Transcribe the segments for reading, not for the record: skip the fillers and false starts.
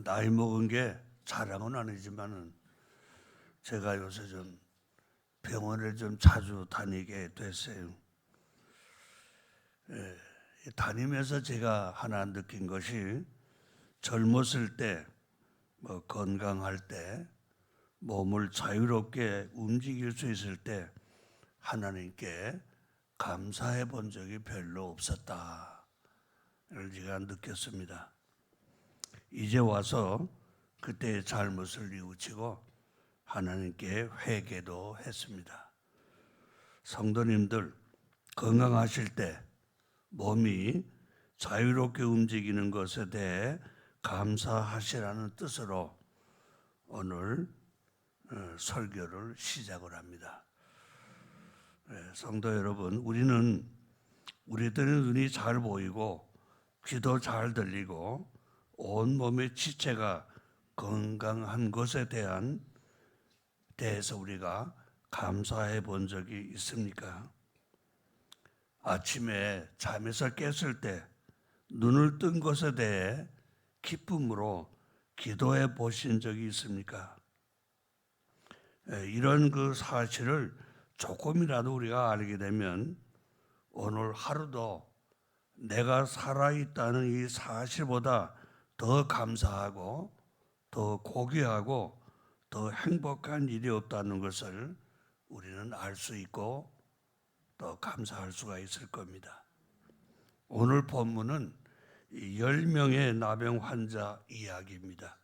나이 먹은 게 자랑은 아니지만은 제가 요새 좀 병원을 좀 자주 다니게 됐어요. 다니면서 제가 하나 느낀 것이 젊었을 때, 건강할 때, 몸을 자유롭게 움직일 수 있을 때 하나님께 감사해 본 적이 별로 없었다를 제가 느꼈습니다. 이제 와서 그때의 잘못을 뉘우치고 하나님께 회개도 했습니다. 성도님들, 건강하실 때 몸이 자유롭게 움직이는 것에 대해 감사하시라는 뜻으로 오늘 설교를 시작을 합니다. 성도 여러분, 우리들의 눈이 잘 보이고 귀도 잘 들리고 온 몸의 지체가 건강한 것에 대해서 우리가 감사해 본 적이 있습니까? 아침에 잠에서 깼을 때 눈을 뜬 것에 대해 기쁨으로 기도해 보신 적이 있습니까? 이런 그 사실을 조금이라도 우리가 알게 되면 오늘 하루도 내가 살아있다는 이 사실보다 더 감사하고 더 고귀하고 더 행복한 일이 없다는 것을 우리는 알 수 있고 또 감사할 수가 있을 겁니다. 오늘 본문은 10명의 나병 환자 이야기입니다.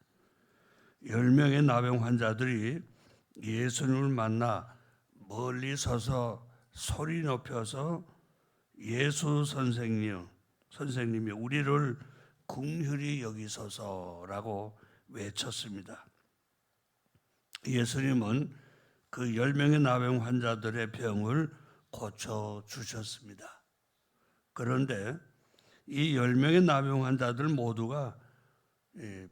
10명의 나병 환자들이 예수님을 만나 멀리 서서 소리 높여서 예수 선생님이 우리를 긍휼히 여기소서라고 외쳤습니다. 예수님은 그 10명의 나병 환자들의 병을 고쳐주셨습니다. 그런데 이 10명의 나병 환자들 모두가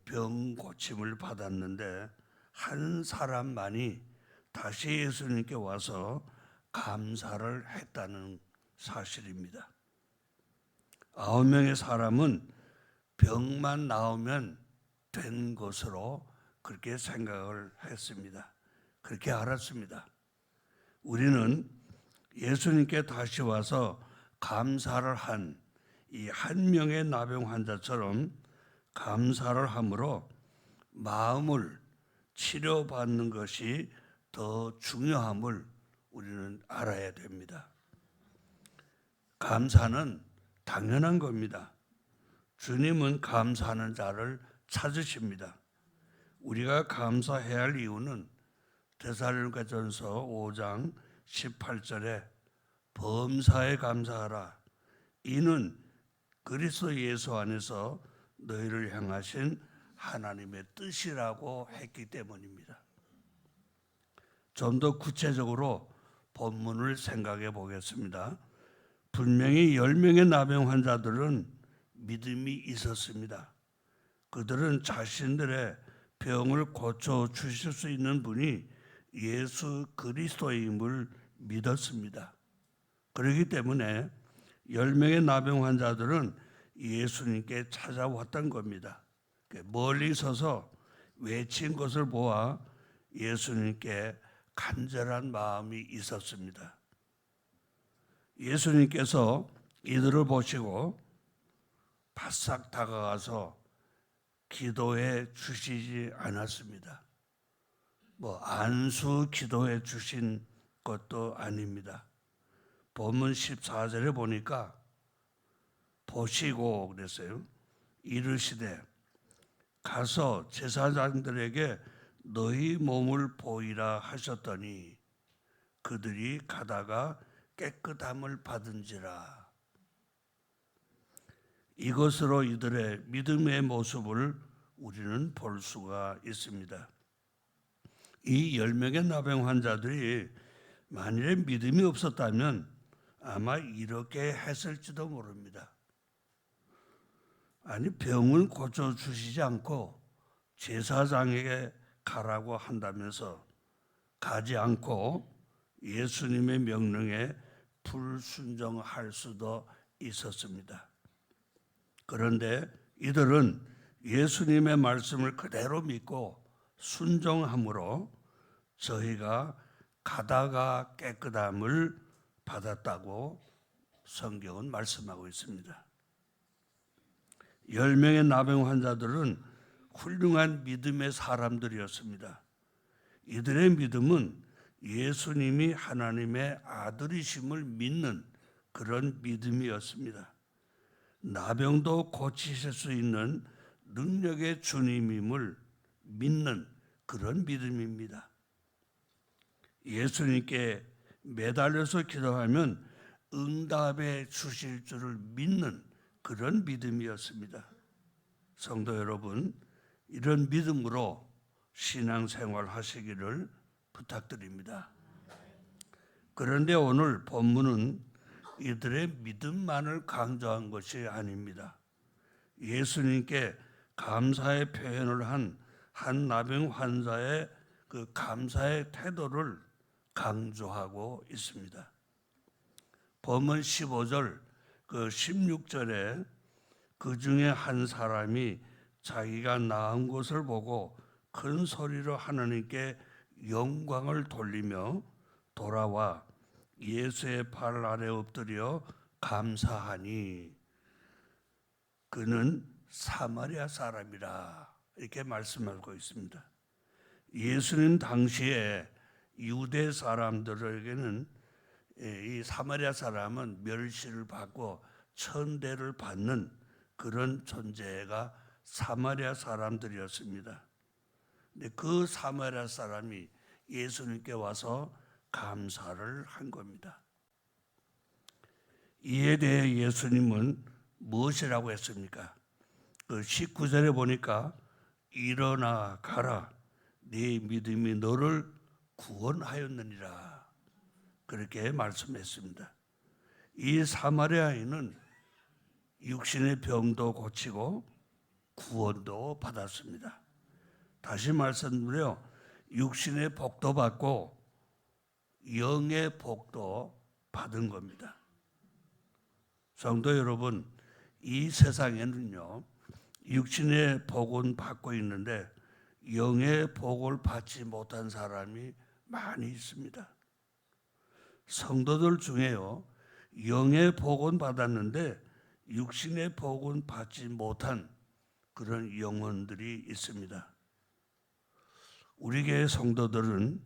병 고침을 받았는데 한 사람만이 다시 예수님께 와서 감사를 했다는 사실입니다. 9명의 사람은 병만 나오면 된 것으로 그렇게 생각을 했습니다. 그렇게 알았습니다. 우리는 예수님께 다시 와서 감사를 한 이 한 명의 나병 환자처럼 감사를 함으로 마음을 치료받는 것이 더 중요함을 우리는 알아야 됩니다. 감사는 당연한 겁니다. 주님은 감사하는 자를 찾으십니다. 우리가 감사해야 할 이유는 데살로니가전서 5장 18절에 범사에 감사하라. 이는 그리스도 예수 안에서 너희를 향하신 하나님의 뜻이라고 했기 때문입니다. 좀 더 구체적으로 본문을 생각해 보겠습니다. 분명히 10명의 나병 환자들은 믿음이 있었습니다. 그들은 자신들의 병을 고쳐 주실 수 있는 분이 예수 그리스도임을 믿었습니다. 그렇기 때문에 10명의 나병 환자들은 예수님께 찾아왔던 겁니다. 멀리 서서 외친 것을 보아 예수님께 간절한 마음이 있었습니다. 예수님께서 이들을 보시고 바싹 다가가서 기도해 주시지 않았습니다. 안수 기도해 주신 것도 아닙니다. 본문 14절에 보니까 보시고 그랬어요. 이르시되 가서 제사장들에게 너희 몸을 보이라 하셨더니 그들이 가다가 깨끗함을 받은지라. 이것으로 이들의 믿음의 모습을 우리는 볼 수가 있습니다. 이 10명의 나병 환자들이 만일에 믿음이 없었다면 아마 이렇게 했을지도 모릅니다. 아니, 병을 고쳐주시지 않고 제사장에게 가라고 한다면서 가지 않고 예수님의 명령에 불순종할 수도 있었습니다. 그런데 이들은 예수님의 말씀을 그대로 믿고 순종함으로 저희가 가다가 깨끗함을 받았다고 성경은 말씀하고 있습니다. 10명의 나병 환자들은 훌륭한 믿음의 사람들이었습니다. 이들의 믿음은 예수님이 하나님의 아들이심을 믿는 그런 믿음이었습니다. 나병도 고치실 수 있는 능력의 주님임을 믿는 그런 믿음입니다. 예수님께 매달려서 기도하면 응답해 주실 줄을 믿는 그런 믿음이었습니다. 성도 여러분, 이런 믿음으로 신앙생활 하시기를 부탁드립니다. 그런데 오늘 본문은 이들의 믿음만을 강조한 것이 아닙니다. 예수님께 감사의 표현을 한 나병 환자의 그 감사의 태도를 강조하고 있습니다. 본문 15절, 그 16절에 그 중에 한 사람이 자기가 나은 것을 보고 큰 소리로 하나님께 영광을 돌리며 돌아와 예수의 발 아래 엎드려 감사하니 그는 사마리아 사람이라 이렇게 말씀하고 있습니다. 예수님 당시에 유대 사람들에게는 이 사마리아 사람은 멸시를 받고 천대를 받는 그런 존재가 사마리아 사람들이었습니다. 근데 그 사마리아 사람이 예수님께 와서 감사를 한 겁니다. 이에 대해 예수님은 무엇이라고 했습니까? 그 19절에 보니까 일어나 가라, 네 믿음이 너를 구원하였느니라 그렇게 말씀했습니다. 이 사마리아인은 육신의 병도 고치고 구원도 받았습니다. 다시 말씀드려 육신의 복도 받고 영의 복도 받은 겁니다. 성도 여러분, 이 세상에는요, 육신의 복은 받고 있는데 영의 복을 받지 못한 사람이 많이 있습니다. 성도들 중에요, 영의 복은 받았는데 육신의 복은 받지 못한 그런 영혼들이 있습니다. 우리 교회 성도들은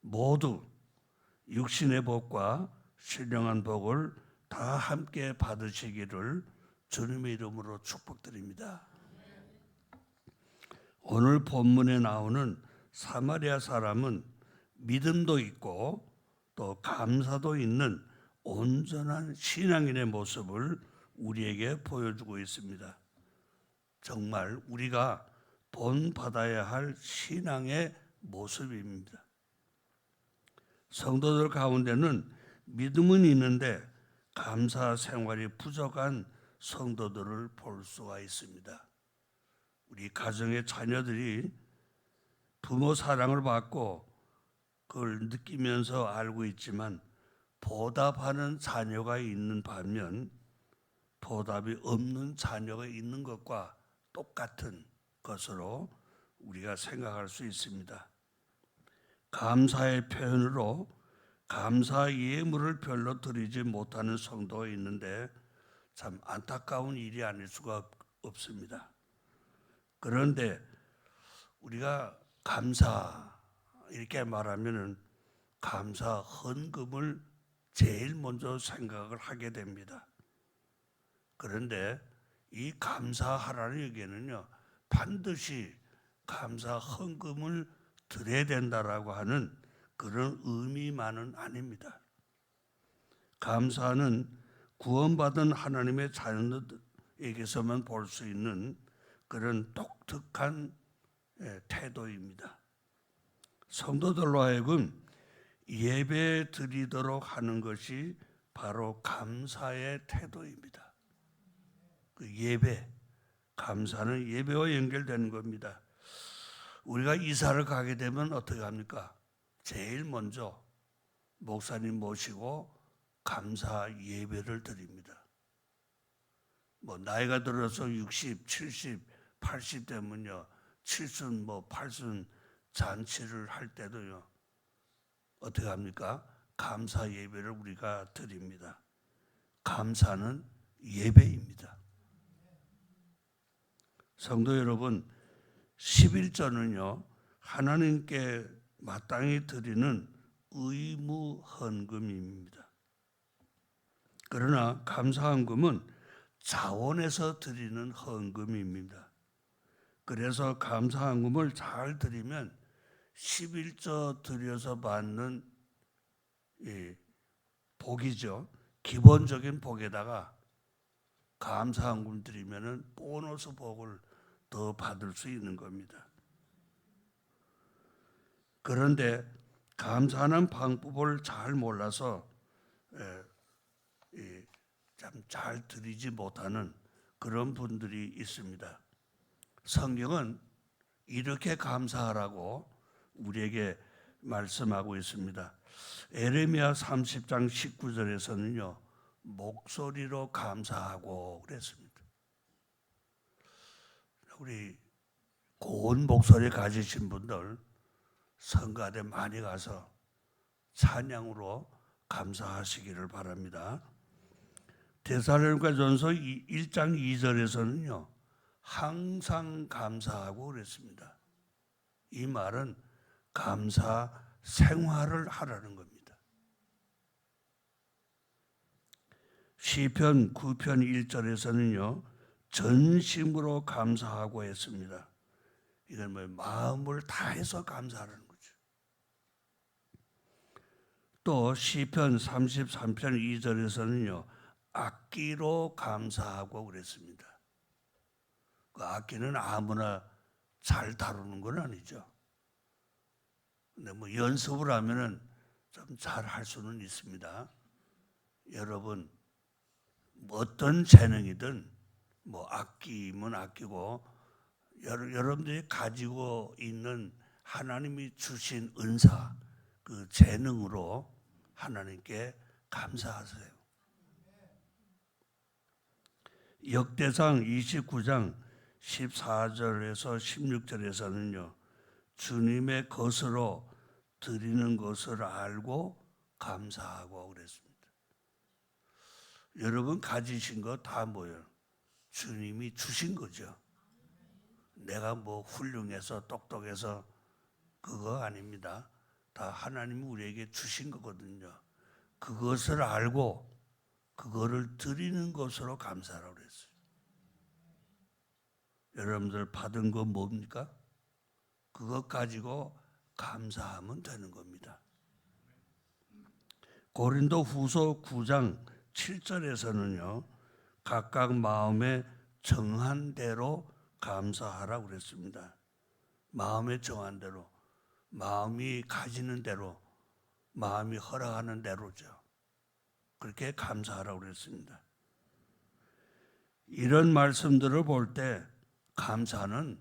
모두 육신의 복과 신령한 복을 다 함께 받으시기를 주님의 이름으로 축복드립니다. 오늘 본문에 나오는 사마리아 사람은 믿음도 있고 또 감사도 있는 온전한 신앙인의 모습을 우리에게 보여주고 있습니다. 정말 우리가 본받아야 할 신앙의 모습입니다. 성도들 가운데는 믿음은 있는데 감사 생활이 부족한 성도들을 볼 수가 있습니다. 우리 가정의 자녀들이 부모 사랑을 받고 그걸 느끼면서 알고 있지만 보답하는 자녀가 있는 반면 보답이 없는 자녀가 있는 것과 똑같은 것으로 우리가 생각할 수 있습니다. 감사의 표현으로 감사 예물을 별로 드리지 못하는 성도가 있는데 참 안타까운 일이 아닐 수가 없습니다. 그런데 우리가 감사 이렇게 말하면은 감사 헌금을 제일 먼저 생각을 하게 됩니다. 그런데 이 감사하라는 얘기는요, 반드시 감사 헌금을 드려야 된다라고 하는 그런 의미만은 아닙니다. 감사는 구원받은 하나님의 자녀에게서만 볼 수 있는 그런 독특한 태도입니다. 성도들로 하여금 예배 드리도록 하는 것이 바로 감사의 태도입니다. 그 예배, 감사는 예배와 연결되는 겁니다. 우리가 이사를 가게 되면 어떻게 합니까? 제일 먼저 목사님 모시고 감사 예배를 드립니다. 나이가 들어서 60, 70, 80대면요 7순 8순 잔치를 할 때도요 어떻게 합니까? 감사 예배를 우리가 드립니다. 감사는 예배입니다. 성도 여러분, 11조는요 하나님께 마땅히 드리는 의무 헌금입니다. 그러나 감사헌금은 자원에서 드리는 헌금입니다. 그래서 감사헌금을 잘 드리면 11조 드려서 받는 복이죠. 기본적인 복에다가 감사헌금 드리면은 보너스 복을 더 받을 수 있는 겁니다. 그런데 감사하는 방법을 잘 몰라서 참 잘 드리지 못하는 그런 분들이 있습니다. 성경은 이렇게 감사하라고 우리에게 말씀하고 있습니다. 에레미야 30장 19절에서는요 목소리로 감사하고 그랬습니다. 우리 고운 목소리 가지신 분들 성가대 많이 가서 찬양으로 감사하시기를 바랍니다. 데살로니가전서 1장 2절에서는요 항상 감사하고 그랬습니다. 이 말은 감사 생활을 하라는 겁니다. 시편 9편 1절에서는요 전심으로 감사하고 했습니다. 이건 뭐 마음을 다해서 감사하는 거죠. 또 시편 33편 2절에서는요 악기로 감사하고 그랬습니다. 그 악기는 아무나 잘 다루는 건 아니죠. 근데 뭐 연습을 하면은 좀 잘 할 수는 있습니다. 여러분 어떤 재능이든 뭐 악기면 악기고 여러분들이 가지고 있는 하나님이 주신 은사 그 재능으로 하나님께 감사하세요. 역대상 29장 14절에서 16절에서는요 주님의 것으로 드리는 것을 알고 감사하고 그랬습니다. 여러분 가지신 거 다 뭐예요? 주님이 주신 거죠. 내가 뭐 훌륭해서 똑똑해서 그거 아닙니다. 다 하나님이 우리에게 주신 거거든요. 그것을 알고 그거를 드리는 것으로 감사하라고 그랬어요. 여러분들 받은 거 뭡니까? 그것 가지고 감사하면 되는 겁니다. 고린도 후서 9장 7절에서는요 각각 마음에 정한 대로 감사하라고 그랬습니다. 마음에 정한 대로, 마음이 가지는 대로, 마음이 허락하는 대로죠. 그렇게 감사하라고 그랬습니다. 이런 말씀들을 볼 때 감사는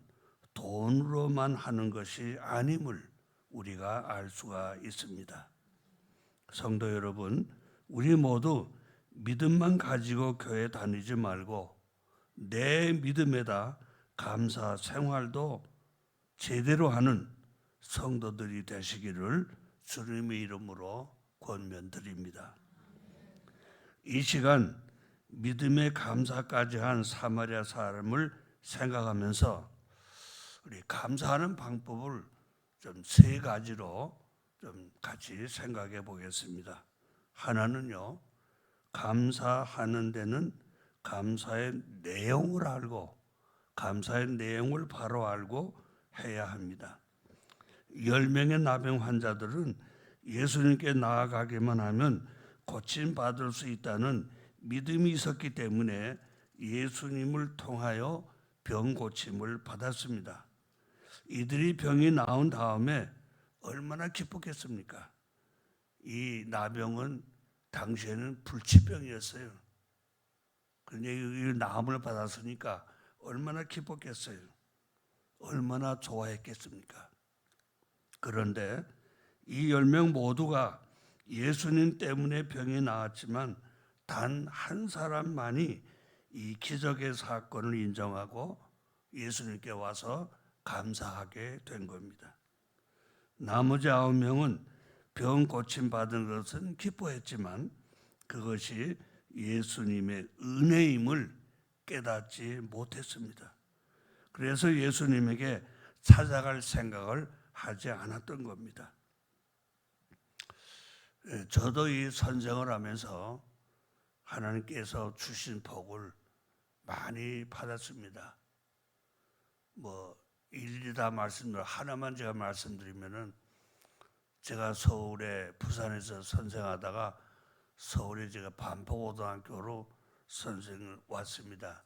돈으로만 하는 것이 아님을 우리가 알 수가 있습니다. 성도 여러분, 우리 모두 믿음만 가지고 교회 다니지 말고 내 믿음에다 감사 생활도 제대로 하는 성도들이 되시기를 주님의 이름으로 권면드립니다. 이 시간 믿음의 감사까지 한 사마리아 사람을 생각하면서 우리 감사하는 방법을 좀 세 가지로 좀 같이 생각해 보겠습니다. 하나는요, 감사하는 데는 감사의 내용을 알고 감사의 내용을 바로 알고 해야 합니다. 10명의 나병 환자들은 예수님께 나아가기만 하면 고침받을 수 있다는 믿음이 있었기 때문에 예수님을 통하여 병 고침을 받았습니다. 이들이 병이 나은 다음에 얼마나 기뻤겠습니까? 이 나병은 당시에는 불치병이었어요. 그런데 이 나음을 받았으니까 얼마나 기뻤겠어요. 얼마나 좋아했겠습니까? 그런데 이 10명 모두가 예수님 때문에 병이 나았지만 단 한 사람만이 이 기적의 사건을 인정하고 예수님께 와서 감사하게 된 겁니다. 나머지 9명은 병 고침 받은 것은 기뻐했지만 그것이 예수님의 은혜임을 깨닫지 못했습니다. 그래서 예수님에게 찾아갈 생각을 하지 않았던 겁니다. 저도 이 선생을 하면서 하나님께서 주신 복을 많이 받았습니다. 일일이 다 하나만 제가 말씀드리면은, 제가 서울에 부산에서 선생하다가 서울에 제가 반포고등학교로 선생을 왔습니다.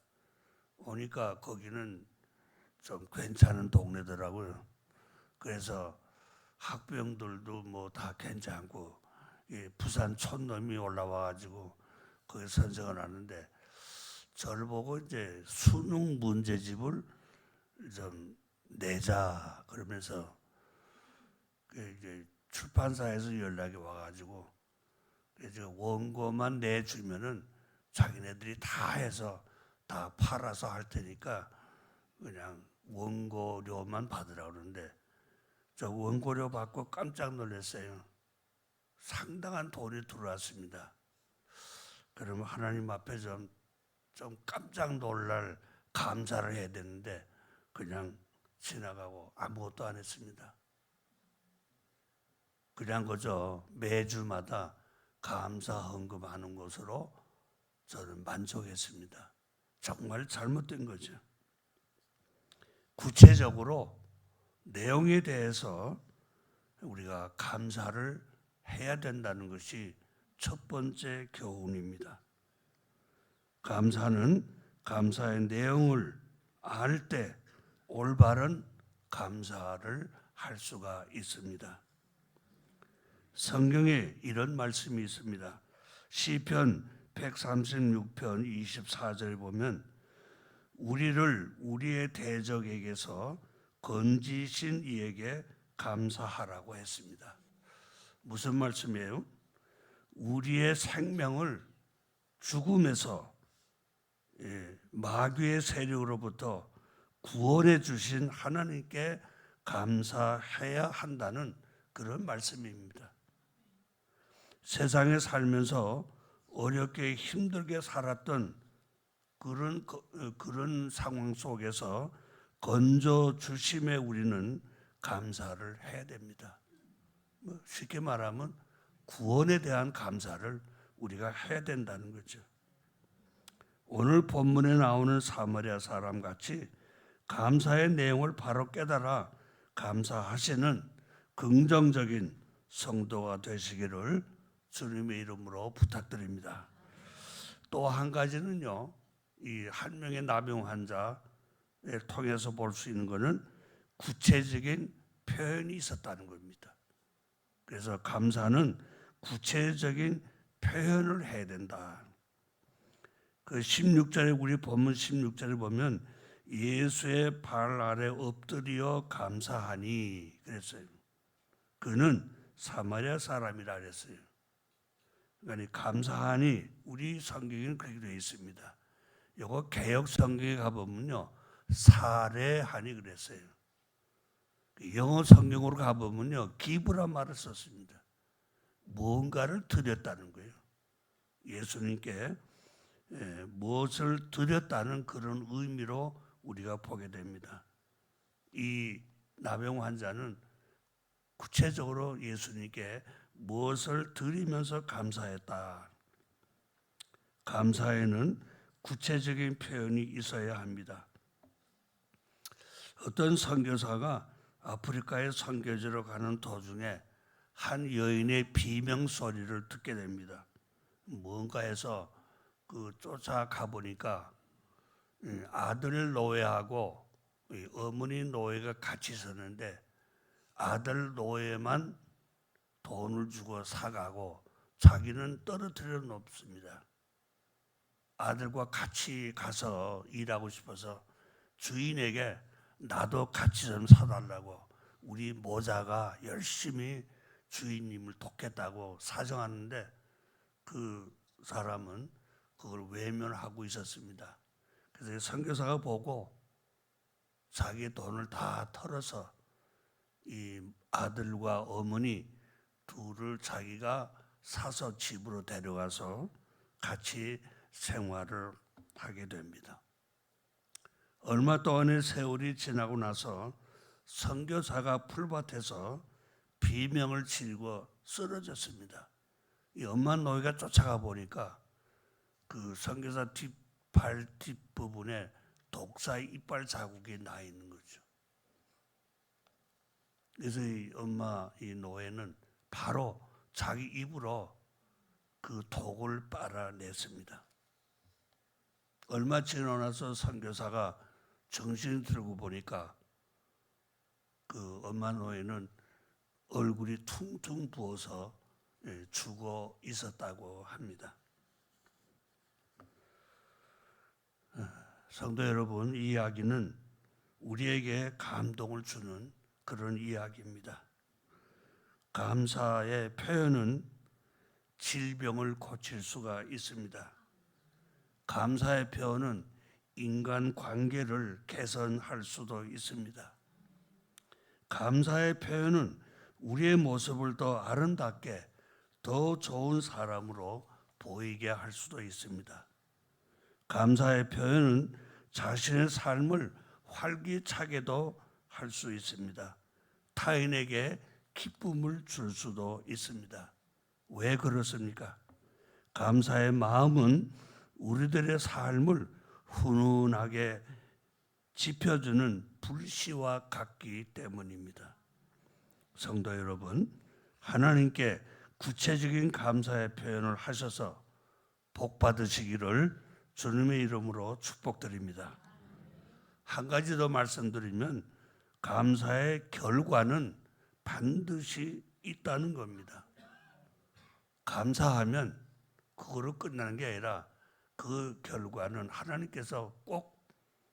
오니까 거기는 좀 괜찮은 동네더라고요. 그래서 학부형들도 다 괜찮고, 부산 촌놈이 올라와가지고 거기 선생을 하는데, 저를 보고 이제 수능 문제집을 좀 내자 그러면서 이제 출판사에서 연락이 와가지고 이제 원고만 내주면은 자기네들이 다 해서 다 팔아서 할 테니까 그냥 원고료만 받으라 그러는데, 저 원고료 받고 깜짝 놀랐어요. 상당한 돈이 들어왔습니다. 그러면 하나님 앞에 좀 깜짝 놀랄 감사를 해야 되는데 그냥 지나가고 아무것도 안 했습니다. 그냥 그저 매주마다 감사 헌금하는 것으로 저는 만족했습니다. 정말 잘못된 거죠. 구체적으로 내용에 대해서 우리가 감사를 해야 된다는 것이 첫 번째 교훈입니다. 감사는 감사의 내용을 알 때 올바른 감사를 할 수가 있습니다. 성경에 이런 말씀이 있습니다. 시편 136편 24절에 보면 우리를 우리의 대적에게서 건지신 이에게 감사하라고 했습니다. 무슨 말씀이에요? 우리의 생명을 죽음에서 마귀의 세력으로부터 구원해 주신 하나님께 감사해야 한다는 그런 말씀입니다. 세상에 살면서 어렵게 힘들게 살았던 그런 상황 속에서 건져 주심에 우리는 감사를 해야 됩니다. 쉽게 말하면 구원에 대한 감사를 우리가 해야 된다는 거죠. 오늘 본문에 나오는 사마리아 사람 같이 감사의 내용을 바로 깨달아 감사하시는 긍정적인 성도가 되시기를 주님의 이름으로 부탁드립니다. 또 한 가지는요, 이 한 명의 나병 환자를 통해서 볼 수 있는 것은 구체적인 표현이 있었다는 겁니다. 그래서 감사는 구체적인 표현을 해야 된다. 그 16절에 우리 본문 16절에 보면 예수의 발 아래 엎드려 감사하니 그랬어요. 그는 사마리아 사람이라 그랬어요. 그러니까 감사하니 우리 성경에는 그렇게 되어 있습니다. 이거 개역 성경에 가보면요 사례하니 그랬어요. 영어 성경으로 가보면요 기브란 말을 썼습니다. 무언가를 드렸다는 거예요. 예수님께 무엇을 드렸다는 그런 의미로 우리가 보게 됩니다. 이 나병 환자는 구체적으로 예수님께 무엇을 드리면서 감사했다. 감사에는 구체적인 표현이 있어야 합니다. 어떤 선교사가 아프리카에 선교지로 가는 도중에 한 여인의 비명 소리를 듣게 됩니다. 뭔가에서 쫓아가 보니까 아들 노예하고 어머니 노예가 같이 있었는데 아들 노예만 돈을 주고 사가고 자기는 떨어뜨려 놓습니다. 아들과 같이 가서 일하고 싶어서 주인에게 나도 같이 좀 사달라고 우리 모자가 열심히 주인님을 돕겠다고 사정하는데 그 사람은 그걸 외면하고 있었습니다. 그래서 선교사가 보고 자기 돈을 다 털어서 이 아들과 어머니 둘을 자기가 사서 집으로 데려가서 같이 생활을 하게 됩니다. 얼마 동안의 세월이 지나고 나서 선교사가 풀밭에서 비명을 지르고 쓰러졌습니다. 이 엄마 노예가 쫓아가 보니까 그 선교사 발 뒷부분에 독사의 이빨 자국이 나 있는 거죠. 그래서 이 노예는 바로 자기 입으로 그 독을 빨아냈습니다. 얼마 지나고 나서 선교사가 정신이 들고 보니까 그 엄마 노예는 얼굴이 퉁퉁 부어서 죽어 있었다고 합니다. 성도 여러분, 이 이야기는 우리에게 감동을 주는 그런 이야기입니다. 감사의 표현은 질병을 고칠 수가 있습니다. 감사의 표현은 인간 관계를 개선할 수도 있습니다. 감사의 표현은 우리의 모습을 더 아름답게, 더 좋은 사람으로 보이게 할 수도 있습니다. 감사의 표현은 자신의 삶을 활기차게도 할 수 있습니다. 타인에게 기쁨을 줄 수도 있습니다. 왜 그렇습니까? 감사의 마음은 우리들의 삶을 훈훈하게 지펴주는 불씨와 같기 때문입니다. 성도 여러분, 하나님께 구체적인 감사의 표현을 하셔서 복 받으시기를 주님의 이름으로 축복드립니다. 한 가지 더 말씀드리면 감사의 결과는 반드시 있다는 겁니다. 감사하면 그거로 끝나는 게 아니라 그 결과는 하나님께서 꼭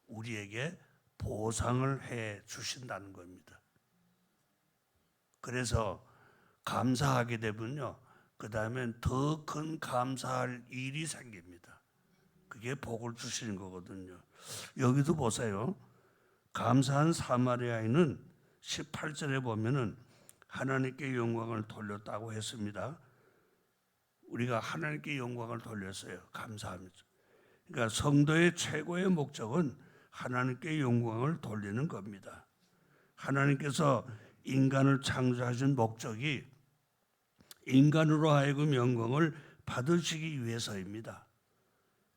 우리에게 보상을 해 주신다는 겁니다. 그래서 감사하게 되면요, 그 다음엔 더 큰 감사할 일이 생깁니다. 그게 복을 주시는 거거든요. 여기도 보세요. 감사한 사마리아인은 18절에 보면은 하나님께 영광을 돌렸다고 했습니다. 우리가 하나님께 영광을 돌렸어요. 감사하면서. 그러니까 성도의 최고의 목적은 하나님께 영광을 돌리는 겁니다. 하나님께서 인간을 창조하신 목적이 인간으로 하여금 영광을 받으시기 위해서입니다.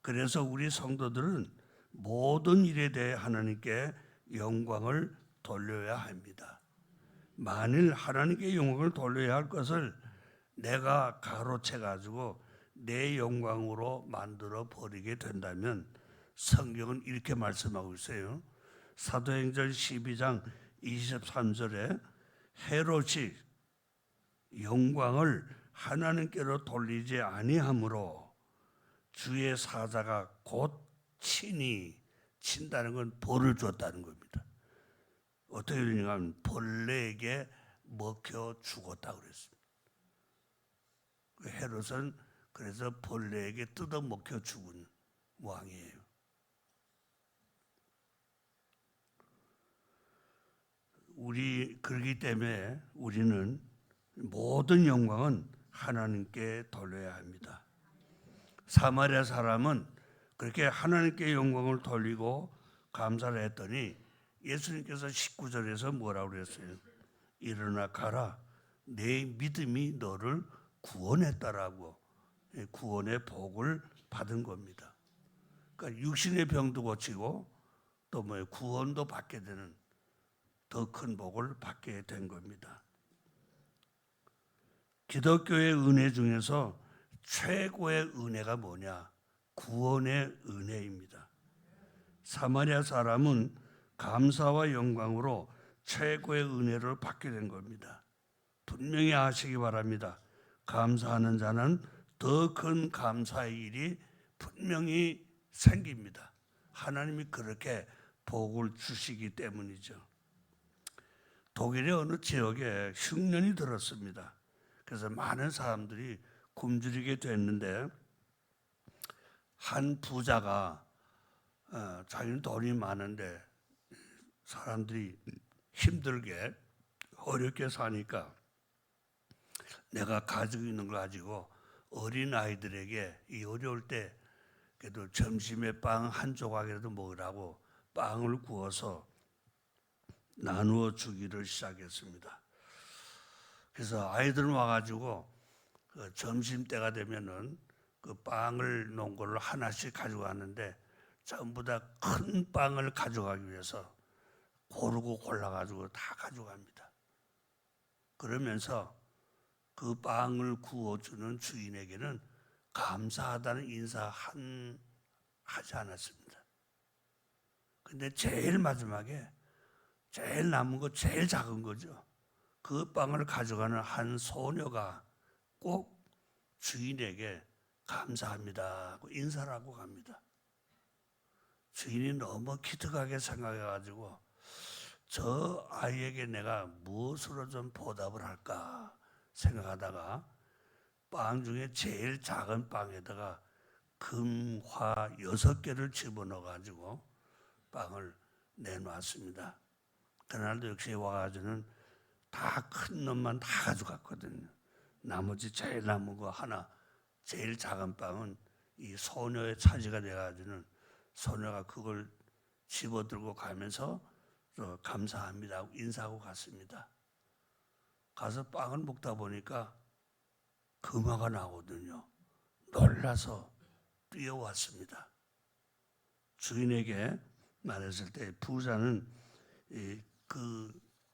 그래서 우리 성도들은 모든 일에 대해 하나님께 영광을 돌려야 합니다. 만일 하나님께 영광을 돌려야 할 것을 내가 가로채 가지고 내 영광으로 만들어 버리게 된다면 성경은 이렇게 말씀하고 있어요. 사도행전 12장 23절에 헤롯이 영광을 하나님께로 돌리지 아니하므로 주의 사자가 곧 친히 친다는 건 벌을 줬다는 겁니다. 어떻게 되냐면 벌레에게 먹혀 죽었다고 그랬습니다. 헤롯은 그래서 벌레에게 뜯어 먹혀 죽은 왕이에요. 그렇기 때문에 우리는 모든 영광은 하나님께 돌려야 합니다. 사마리아 사람은 그렇게 하나님께 영광을 돌리고 감사를 했더니 예수님께서 19절에서 뭐라고 그랬어요? 일어나 가라. 내 믿음이 너를 구원했다라고 구원의 복을 받은 겁니다. 그러니까 육신의 병도 고치고 또 구원도 받게 되는 더 큰 복을 받게 된 겁니다. 기독교의 은혜 중에서 최고의 은혜가 뭐냐? 구원의 은혜입니다. 사마리아 사람은 감사와 영광으로 최고의 은혜를 받게 된 겁니다. 분명히 아시기 바랍니다. 감사하는 자는 더 큰 감사의 일이 분명히 생깁니다. 하나님이 그렇게 복을 주시기 때문이죠. 독일의 어느 지역에 흉년이 들었습니다. 그래서 많은 사람들이 굶주리게 됐는데 한 부자가 자기는 돈이 많은데 사람들이 힘들게 어렵게 사니까 내가 가지고 있는 걸 가지고 어린 아이들에게 이 어려울 때 그래도 점심에 빵 한 조각이라도 먹으라고 빵을 구워서 나누어 주기를 시작했습니다. 그래서 아이들 와가지고 그 점심 때가 되면은 그 빵을 놓은 걸로 하나씩 가져가는데 전부 다 큰 빵을 가져가기 위해서 고르고 골라가지고 다 가져갑니다. 그러면서 그 빵을 구워주는 주인에게는 감사하다는 인사 하지 않았습니다. 근데 제일 마지막에 제일 남은 거 제일 작은 거죠. 그 빵을 가져가는 한 소녀가 꼭 주인에게 감사합니다 하고 인사를 하고 갑니다. 주인이 너무 기특하게 생각해가지고 저 아이에게 내가 무엇으로 좀 보답을 할까 생각하다가 빵 중에 제일 작은 빵에다가 금화 6개를 집어넣어가지고 빵을 내놓았습니다. 그날도 역시 와가지고는 다 큰 놈만 다 가져갔거든요. 나머지 제일 남은 거 하나, 제일 작은 빵은 이 소녀의 차지가 돼가지고는 소녀가 그걸 집어들고 가면서 감사합니다 하고 인사하고 갔습니다. 가서 빵을 먹다 보니까 금화가 나오거든요. 놀라서 뛰어왔습니다. 주인에게 말했을 때 부자는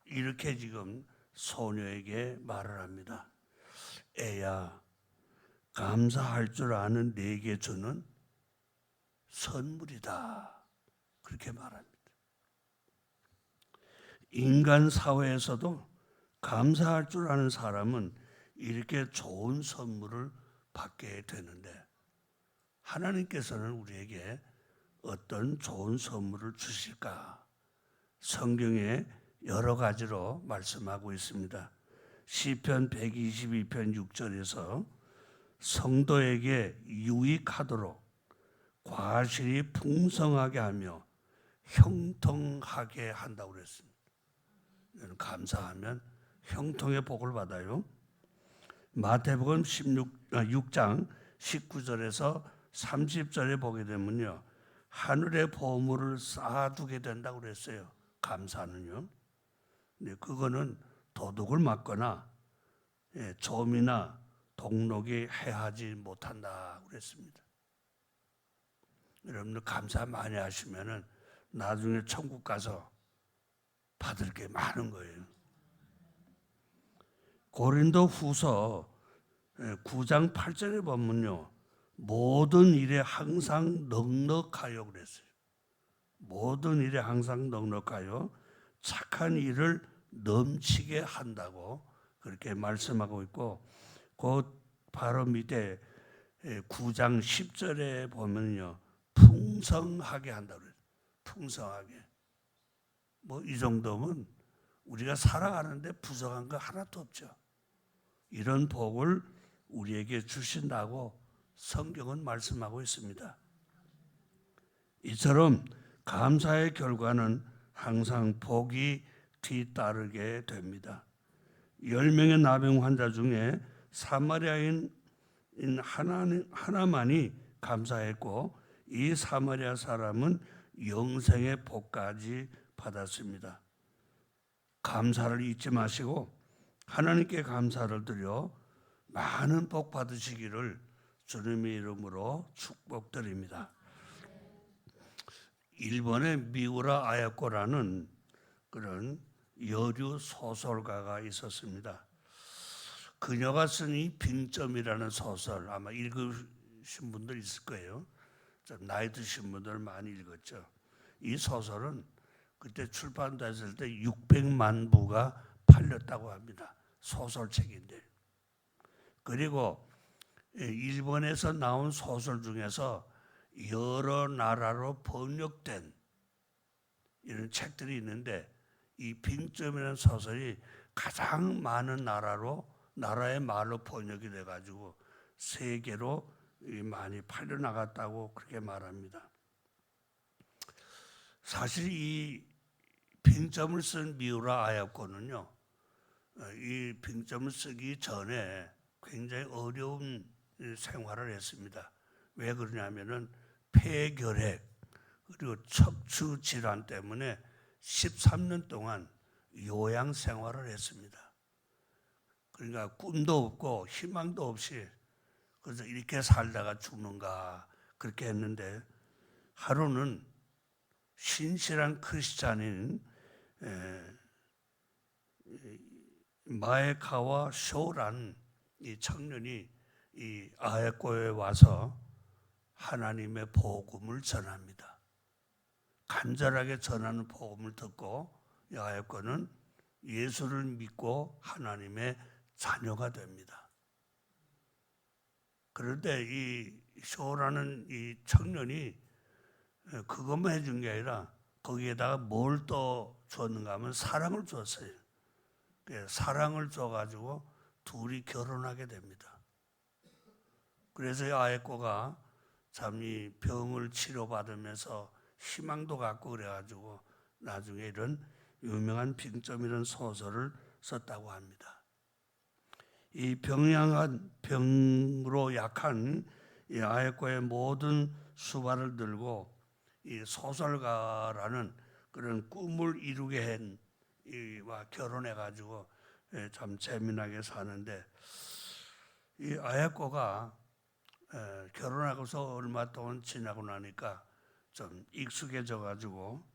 이렇게 지금 소녀에게 말을 합니다. 애야, 감사할 줄 아는 네게 주는 선물이다. 그렇게 말합니다. 인간 사회에서도 감사할 줄 아는 사람은 이렇게 좋은 선물을 받게 되는데 하나님께서는 우리에게 어떤 좋은 선물을 주실까? 성경에 여러 가지로 말씀하고 있습니다. 시편 122편 6절에서 성도에게 유익하도록 과실이 풍성하게 하며 형통하게 한다고 그랬습니다. 감사하면 형통의 복을 받아요. 마태복음 6장 19절에서 30절에 보게 되면요, 하늘의 보물을 쌓아두게 된다고 그랬어요. 감사는요. 근데 그거는 도둑을 맞거나 좀이나 동록이 해하지 못한다 그랬습니다. 여러분들 감사 많이 하시면은 나중에 천국 가서 받을 게 많은 거예요. 고린도 후서 9장 8절에 보면요, 모든 일에 항상 넉넉하여 그랬어요. 모든 일에 항상 넉넉하여 착한 일을 넘치게 한다고 그렇게 말씀하고 있고, 그 바로 밑에 9장 10절에 보면요, 풍성하게 한다고 그래요. 풍성하게. 뭐 이 정도면 우리가 살아가는데 부족한 거 하나도 없죠. 이런 복을 우리에게 주신다고 성경은 말씀하고 있습니다. 이처럼 감사의 결과는 항상 복이 뒤따르게 됩니다. 10명의 나병 환자 중에 사마리아인 하나만이 감사했고, 이 사마리아 사람은 영생의 복까지 받았습니다. 감사를 잊지 마시고 하나님께 감사를 드려 많은 복 받으시기를 주님의 이름으로 축복드립니다. 일본의 미우라 아야코라는 그런 여류 소설가가 있었습니다. 그녀가 쓴 이 빙점이라는 소설, 아마 읽으신 분들 있을 거예요. 좀 나이 드신 분들 많이 읽었죠. 이 소설은 그때 출판됐을 때 600만 부가 팔렸다고 합니다. 소설책인데. 그리고 일본에서 나온 소설 중에서 여러 나라로 번역된 이런 책들이 있는데, 이 빙점이라는 소설이 가장 많은 나라의 말로 번역이 돼가지고 세계로 많이 팔려나갔다고 그렇게 말합니다. 사실 이 빙점을 쓴 미우라 아야코는요, 이 빙점을 쓰기 전에 굉장히 어려운 생활을 했습니다. 왜 그러냐면은 폐결핵 그리고 척추 질환 때문에 13년 동안 요양 생활을 했습니다. 그러니까 꿈도 없고 희망도 없이 그래서 이렇게 살다가 죽는가 그렇게 했는데, 하루는 신실한 크리스찬인 마에카와 쇼라는 이 청년이 이 아에코에 와서 하나님의 복음을 전합니다. 간절하게 전하는 복음을 듣고 이 아에코는 예수를 믿고 하나님의 자녀가 됩니다. 그런데 이 쇼라는 이 청년이 그것만 해준 게 아니라 거기에다가 뭘 또 줬는가 하면 사랑을 줬어요. 사랑을 줘가지고 둘이 결혼하게 됩니다. 그래서 이 아에코가 참 이 병을 치료받으면서 희망도 갖고 그래가지고 나중에 이런 유명한 빙점이라는 소설을 썼다고 합니다. 이 병으로 약한 이 아에코의 모든 수발을 들고 이 소설가라는 그런 꿈을 이루게 한 이와 결혼해가지고 참 재미나게 사는데, 이 아에코가 결혼하고서 얼마 동안 지나고 나니까 좀 익숙해져가지고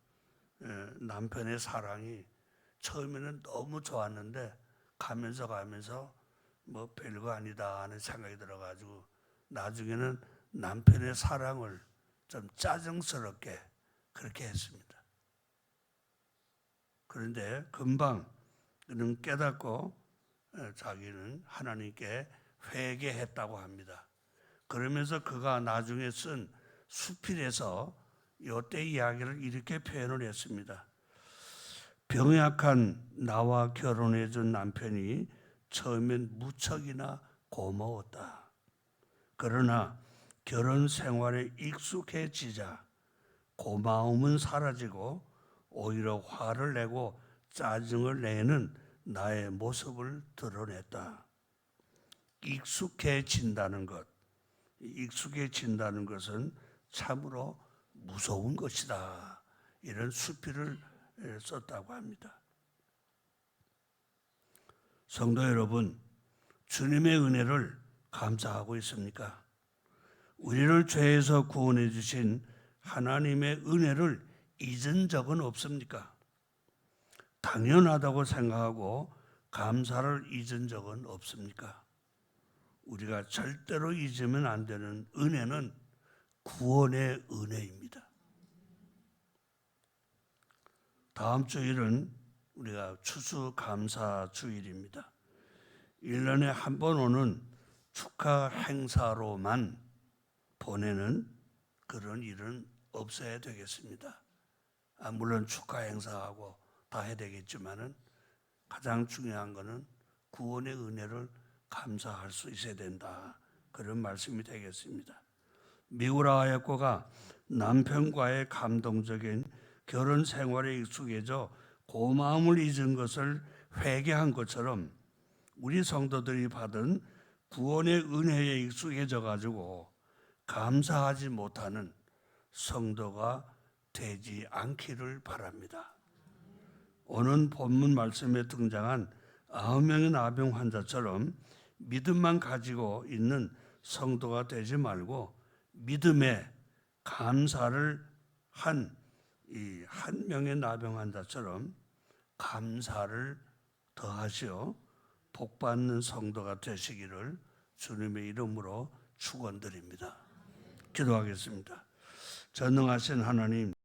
남편의 사랑이 처음에는 너무 좋았는데 가면서 뭐 별거 아니다 하는 생각이 들어가지고 나중에는 남편의 사랑을 좀 짜증스럽게 그렇게 했습니다. 그런데 금방 그는 깨닫고 자기는 하나님께 회개했다고 합니다. 그러면서 그가 나중에 쓴 수필에서 이때 이야기를 이렇게 표현을 했습니다. 병약한 나와 결혼해준 남편이 처음엔 무척이나 고마웠다. 그러나 결혼 생활에 익숙해지자 고마움은 사라지고 오히려 화를 내고 짜증을 내는 나의 모습을 드러냈다. 익숙해진다는 것은 참으로 무서운 것이다. 이런 수필을 썼다고 합니다. 성도 여러분, 주님의 은혜를 감사하고 있습니까? 우리를 죄에서 구원해 주신 하나님의 은혜를 잊은 적은 없습니까? 당연하다고 생각하고 감사를 잊은 적은 없습니까? 우리가 절대로 잊으면 안 되는 은혜는 구원의 은혜입니다. 다음 주일은 우리가 추수감사 주일입니다. 1년에 한 번 오는 축하 행사로만 보내는 그런 일은 없어야 되겠습니다. 물론 축하 행사하고 다 해야 되겠지만은 가장 중요한 것은 구원의 은혜를 감사할 수 있어야 된다. 그런 말씀이 되겠습니다. 미우라 아야코가 남편과의 감동적인 결혼 생활에 익숙해져 고마움을 잊은 것을 회개한 것처럼 우리 성도들이 받은 구원의 은혜에 익숙해져 가지고 감사하지 못하는 성도가 되지 않기를 바랍니다. 오늘 본문 말씀에 등장한 9명의 나병 환자처럼 믿음만 가지고 있는 성도가 되지 말고 믿음에 감사를 한 이 한 명의 나병 환자처럼 감사를 더하시어 복받는 성도가 되시기를 주님의 이름으로 축원드립니다. 기도하겠습니다. 전능하신 하나님,